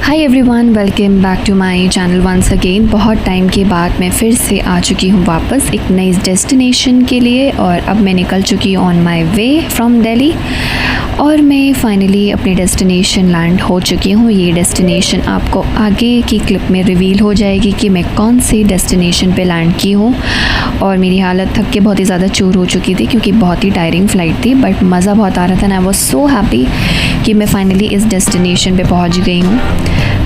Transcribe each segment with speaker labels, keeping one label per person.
Speaker 1: Hi everyone, welcome back to my channel once again. बहुत time के बाद मैं फिर से आ चुकी हूँ वापस एक नई डेस्टिनेशन के लिए, और अब मैं निकल चुकी हूँ on my way from Delhi, और मैं फाइनली अपनी डेस्टिनेशन लैंड हो चुकी हूँ। ये डेस्टिनेशन आपको आगे की क्लिप में रिवील हो जाएगी कि मैं कौन सी डेस्टिनेशन पे लैंड की हूँ। और मेरी हालत थक के बहुत ही ज़्यादा चूर हो चुकी थी क्योंकि बहुत ही टायरिंग फ़्लाइट थी, बट मज़ा बहुत आ रहा था। And I was so happy कि मैं फाइनली इस डेस्टिनेशन पे पहुँच गई हूँ।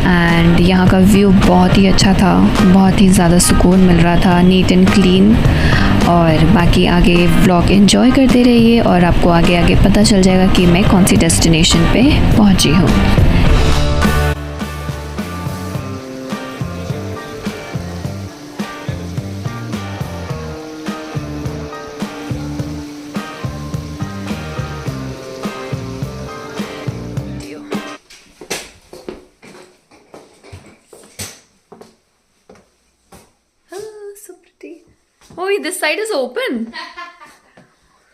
Speaker 1: एंड यहाँ का व्यू बहुत ही अच्छा था, बहुत ही ज़्यादा सुकून मिल रहा था, नीट एंड क्लीन। और बाकी आगे व्लॉग एंजॉय करते रहिए और आपको आगे आगे पता चल जाएगा कि मैं कौन सी डेस्टिनेशन पे पहुँची हूँ। So pretty. Oh, this side is open.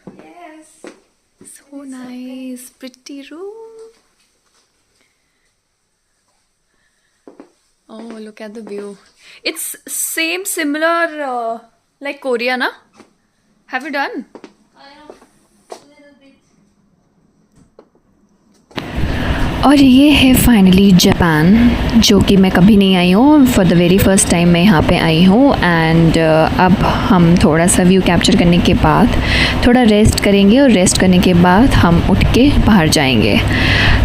Speaker 2: Yes.
Speaker 1: So nice, pretty room. Oh, look at the view. It's similar like Korea, na? Have you done?
Speaker 2: I know. A little bit.
Speaker 1: और ये है finally Japan, जो कि मैं कभी नहीं आई हूँ। For the very first time मैं यहाँ पे आई हूँ। एंड अब हम थोड़ा सा व्यू कैप्चर करने के बाद थोड़ा रेस्ट करेंगे, और रेस्ट करने के बाद हम उठ के बाहर जाएंगे।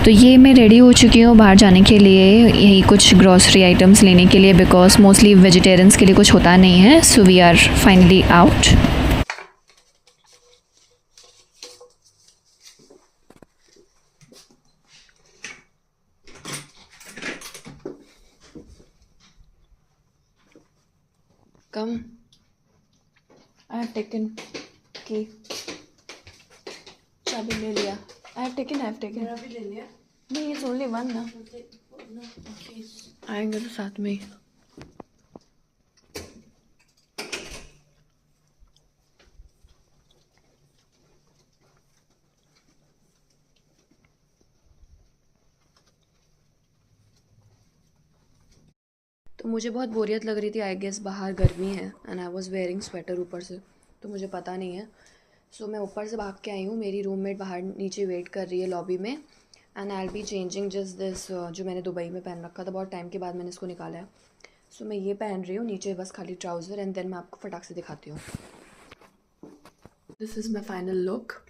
Speaker 1: तो ये मैं रेडी हो चुकी हूँ बाहर जाने के लिए, यही कुछ ग्रॉसरी आइटम्स लेने के लिए, बिकॉज मोस्टली वेजिटेरियंस के लिए कुछ होता नहीं है। So we are finally out. Come. I have taken key. चाबी ले लिया। I have taken.
Speaker 2: मेरा भी ले लिया।
Speaker 1: नहीं, it's only one ना।
Speaker 2: Okay.
Speaker 1: आएंगे तो साथ में ही। तो मुझे बहुत बोरियत लग रही थी, आई गेस बाहर गर्मी है, and I was wearing sweater ऊपर से, तो मुझे पता नहीं है। सो मैं ऊपर से भाग के आई हूँ। मेरी रूममेट बाहर नीचे वेट कर रही है लॉबी में, and I will be changing just this जो मैंने दुबई में पहन रखा था, बहुत टाइम के बाद मैंने इसको निकाला है। सो मैं ये पहन रही हूँ नीचे, बस खाली ट्राउज़र, एंड देन मैं आपको फटाक से दिखाती हूँ। This is my final look.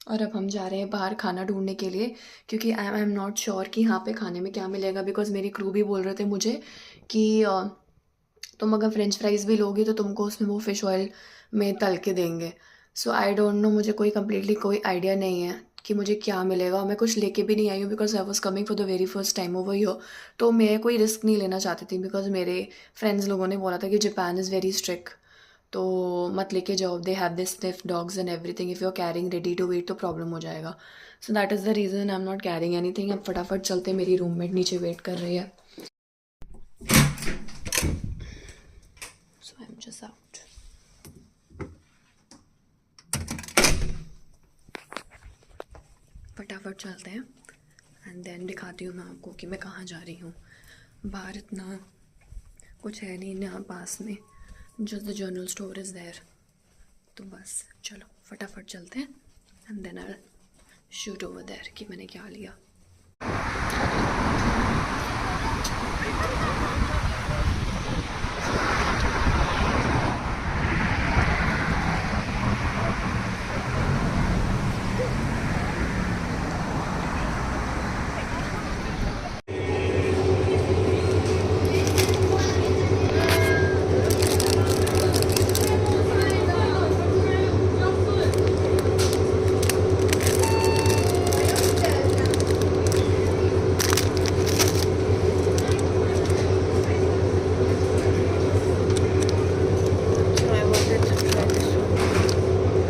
Speaker 1: और अब हम जा रहे हैं बाहर खाना ढूंढने के लिए, क्योंकि आई एम नॉट श्योर कि यहाँ पे खाने में क्या मिलेगा, बिकॉज मेरी क्रू भी बोल रहे थे मुझे कि तुम अगर फ्रेंच फ्राइज़ भी लोगी तो तुमको उसमें वो फ़िश ऑयल में तल के देंगे। सो आई डोंट नो, मुझे कोई आइडिया नहीं है कि मुझे क्या मिलेगा, और मैं कुछ लेके भी नहीं आई हूँ because I was coming for the very first time over here. तो मैं कोई रिस्क नहीं लेना चाहती थी, बिकॉज मेरे फ्रेंड्स लोगों ने बोला था कि जापान इज़ वेरी स्ट्रिक्ट, तो मत लेके जाओ, they have this sniff dogs and everything, if you are carrying ready to eat तो प्रॉब्लम हो जाएगा। So that is the reason I am not carrying anything. अब फटाफट चलते, मेरी रूममेट नीचे वेट कर रही है। So I am just out. फटाफट चलते हैं, एंड देन दिखाती हूँ मैं आपको कि मैं कहाँ जा रही हूँ। बाहर इतना कुछ है नहीं यहाँ पास में, just the general store is there. तो बस चलो फटाफट चलते हैं, and then I shoot over there कि मैंने क्या लिया।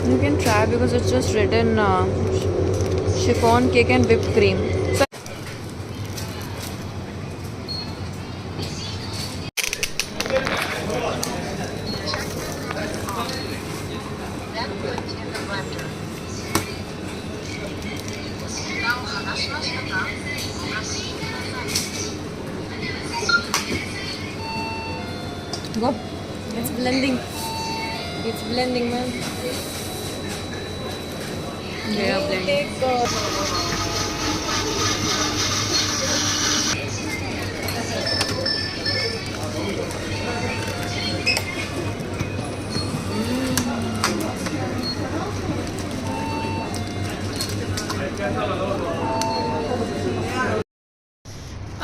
Speaker 1: You can try because it's just written chiffon cake and whipped cream. So
Speaker 2: Go. It's blending. It's blending, man.
Speaker 1: Yeah, blending.
Speaker 2: Take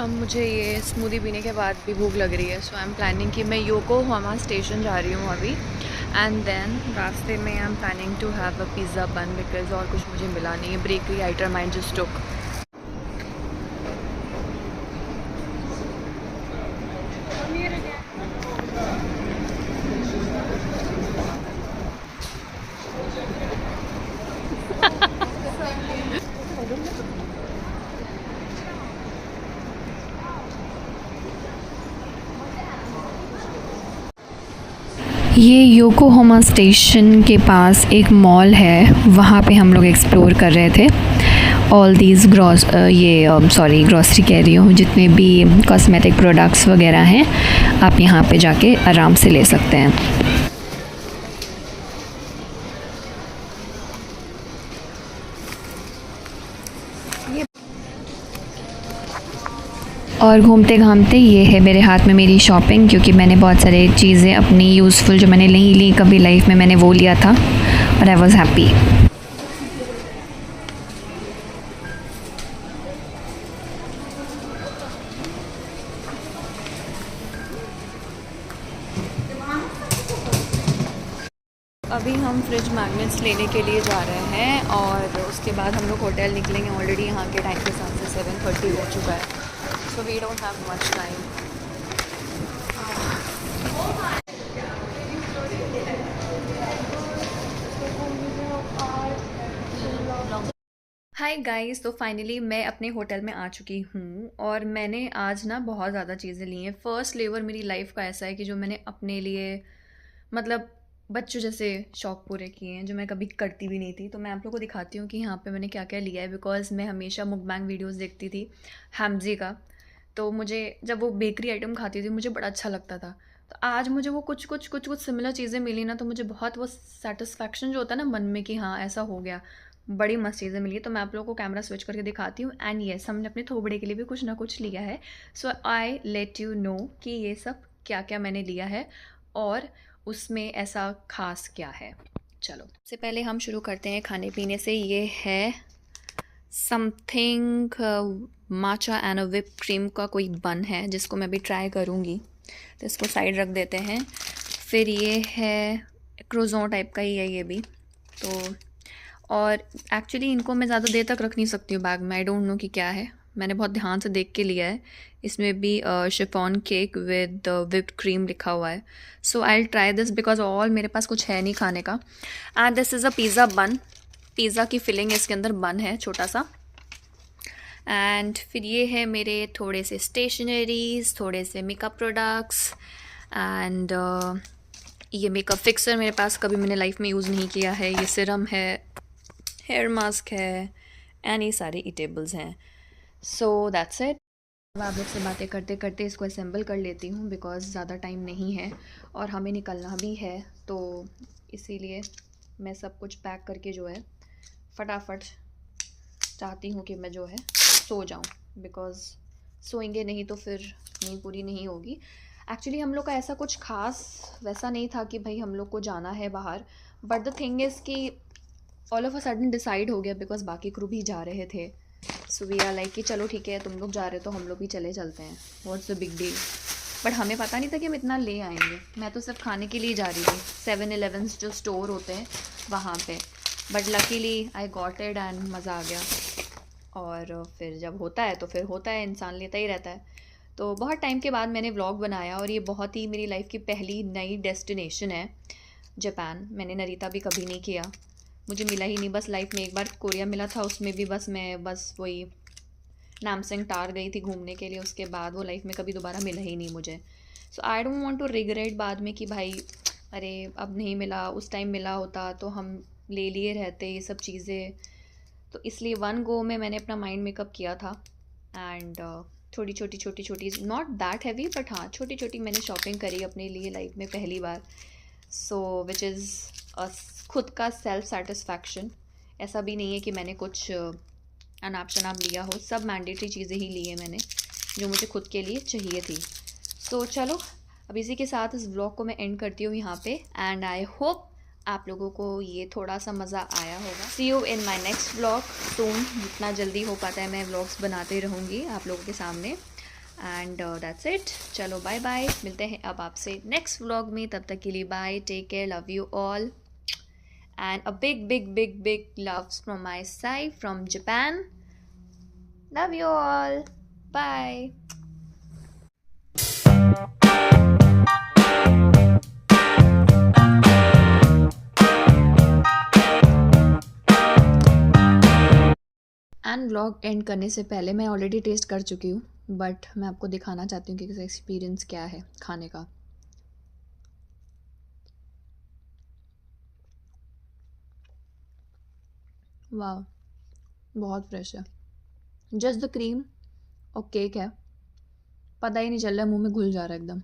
Speaker 1: अब मुझे ये स्मूदी पीने के बाद भी भूख लग रही है, सो आई एम प्लानिंग कि मैं योकोहामा स्टेशन जा रही हूँ अभी, एंड देन रास्ते में I am planning to have a pizza bun because और कुछ मुझे मिला नहीं है। Bakery item I just took. ये योकोहामा स्टेशन के पास एक मॉल है, वहाँ पे हम लोग एक्सप्लोर कर रहे थे। ऑल दीज ग्रॉसरी कह रही हूँ, जितने भी कॉस्मेटिक प्रोडक्ट्स वगैरह हैं आप यहाँ पे जाके आराम से ले सकते हैं। और घूमते घामते ये है मेरे हाथ में मेरी शॉपिंग, क्योंकि मैंने बहुत सारे चीज़ें अपनी यूज़फुल जो मैंने नहीं ली कभी लाइफ में, मैंने वो लिया था और आई वॉज़ हैप्पी। अभी हम फ्रिज मैग्नेट्स लेने के लिए जा रहे हैं और उसके बाद हम लोग होटल निकलेंगे। ऑलरेडी यहाँ के टाइम के हिसाब से 7:30 हो चुका है, so we don't have much time. Hi guys, तो फाइनली मैं अपने होटल में आ चुकी हूँ और मैंने आज ना बहुत ज़्यादा चीज़ें ली हैं। फ़र्स्ट लेवर मेरी लाइफ का ऐसा है कि जो मैंने अपने लिए मतलब बच्चों जैसे शौक पूरे किए हैं, जो मैं कभी करती भी नहीं थी। तो मैं आप लोगों को दिखाती हूँ कि यहाँ पे मैंने क्या क्या लिया है, बिकॉज़ मैं हमेशा मुकबैंग वीडियोस देखती थी हैम्जी का, तो मुझे जब वो बेकरी आइटम खाती थी मुझे बड़ा अच्छा लगता था। तो आज मुझे वो कुछ सिमिलर चीज़ें मिली ना, तो मुझे बहुत वो सेटिस्फैक्शन जो होता है ना मन में कि हाँ ऐसा हो गया, बड़ी मस्त चीज़ें मिली है। तो मैं आप लोगों को कैमरा स्विच करके दिखाती हूँ। एंड येस, हमने अपने थोबड़े के लिए भी कुछ ना कुछ लिया है, so I let you know कि ये सब क्या क्या मैंने लिया है और उसमें ऐसा खास क्या है। चलो सबसे पहले हम शुरू करते हैं खाने पीने से। ये है something matcha and whip cream का कोई बन है जिसको मैं भी ट्राई करूँगी, तो इसको साइड रख देते हैं। फिर ये है क्रोज़ों टाइप का ही है ये भी, तो और एक्चुअली इनको मैं ज़्यादा देर तक रख नहीं सकती हूँ बैग में, आई डोंट नो कि क्या है, मैंने बहुत ध्यान से देख के लिया है। इसमें भी chiffon cake with whipped cream लिखा हुआ है, so I will try this because all मेरे पास कुछ है नहीं खाने का। And this is a pizza bun, pizza की फिलिंग इसके अंदर बन है छोटा सा। एंड फिर ये है मेरे थोड़े से स्टेशनरीज, थोड़े से मेकअप प्रोडक्ट्स एंड ये मेकअप फिक्सर मेरे पास कभी मैंने लाइफ में यूज़ नहीं किया है। ये सिरम है, हेयर मास्क है एंड ये सारे ईटेबल्स हैं। So that's it. अब आप लोग से बातें करते करते इसको असेंबल कर लेती हूँ बिकॉज़ ज़्यादा टाइम नहीं है और हमें निकलना भी है, तो इसीलिए मैं सब कुछ पैक करके जो है फटाफट चाहती हूँ कि मैं जो है सो जाऊँ, बिकॉज़ सोएंगे नहीं तो फिर नींद पूरी नहीं होगी। एक्चुअली हम लोग का ऐसा कुछ खास वैसा नहीं था कि भाई हम लोग को जाना है बाहर, बट द थिंग इज़ कि all of a sudden decide हो गया बिकॉज़ बाकी क्रू भी जा रहे थे, सो वी आर लाइक कि चलो ठीक है तुम लोग जा रहे हो तो हम लोग भी चलते हैं, what's the big deal. But हमें पता नहीं था कि हम इतना ले आएंगे, मैं तो सिर्फ खाने के लिए जा रही थी 7-Elevens जो स्टोर होते हैं वहाँ पे, but luckily I got it and मज़ा आ गया। और फिर जब होता है तो फिर होता है, इंसान लेता ही रहता है। तो बहुत टाइम के बाद मैंने व्लॉग बनाया और ये बहुत ही मेरी लाइफ की पहली नई डेस्टिनेशन है जापान। मैंने नरीता भी कभी नहीं किया, मुझे मिला ही नहीं, बस लाइफ में एक बार कोरिया मिला था, उसमें भी बस मैं वही नामसिंग टार गई थी घूमने के लिए, उसके बाद वो लाइफ में कभी दोबारा मिला ही नहीं मुझे। So I don't want to regret बाद में कि भाई अरे अब नहीं मिला, उस टाइम मिला होता तो हम ले लिए रहते ये सब चीज़ें, तो इसलिए वन गो में मैंने अपना माइंड मेकअप किया था। एंड थोड़ी छोटी नॉट दैट हैवी, बट हाँ छोटी छोटी मैंने शॉपिंग करी अपने लिए लाइफ में पहली बार। सो विच इज़ खुद का सेल्फ सेटिस्फैक्शन। ऐसा भी नहीं है कि मैंने कुछ अनाप शनाप लिया हो, सब मैंडेटरी चीज़ें ही ली है मैंने जो मुझे खुद के लिए चाहिए थी। सो चलो अब इसी के साथ इस व्लॉग को मैं एंड करती हूँ यहाँ पे। एंड आई होप आप लोगों को ये थोड़ा सा मज़ा आया होगा। See you in my next vlog soon. जितना जल्दी हो पाता है मैं व्लॉग्स बनाते रहूँगी आप लोगों के सामने। And that's it. चलो बाय बाय, मिलते हैं अब आपसे नेक्स्ट व्लॉग में। तब तक के लिए bye, take care, love you all, and a big loves from my side from Japan. Love you all. Bye. And vlog and करने से पहले मैं ऑलरेडी टेस्ट कर चुकी हूँ, बट मैं आपको दिखाना चाहती हूँ कि इसका एक्सपीरियंस क्या है खाने का। वाह, बहुत फ्रेश है। जस्ट द क्रीम और केक है, पता ही नहीं चल रहा है, मुंह में घुल जा रहा है एकदम।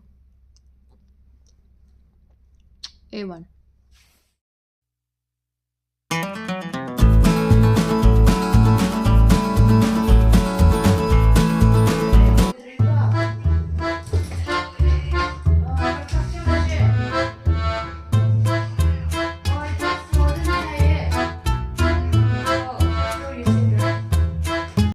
Speaker 1: A1।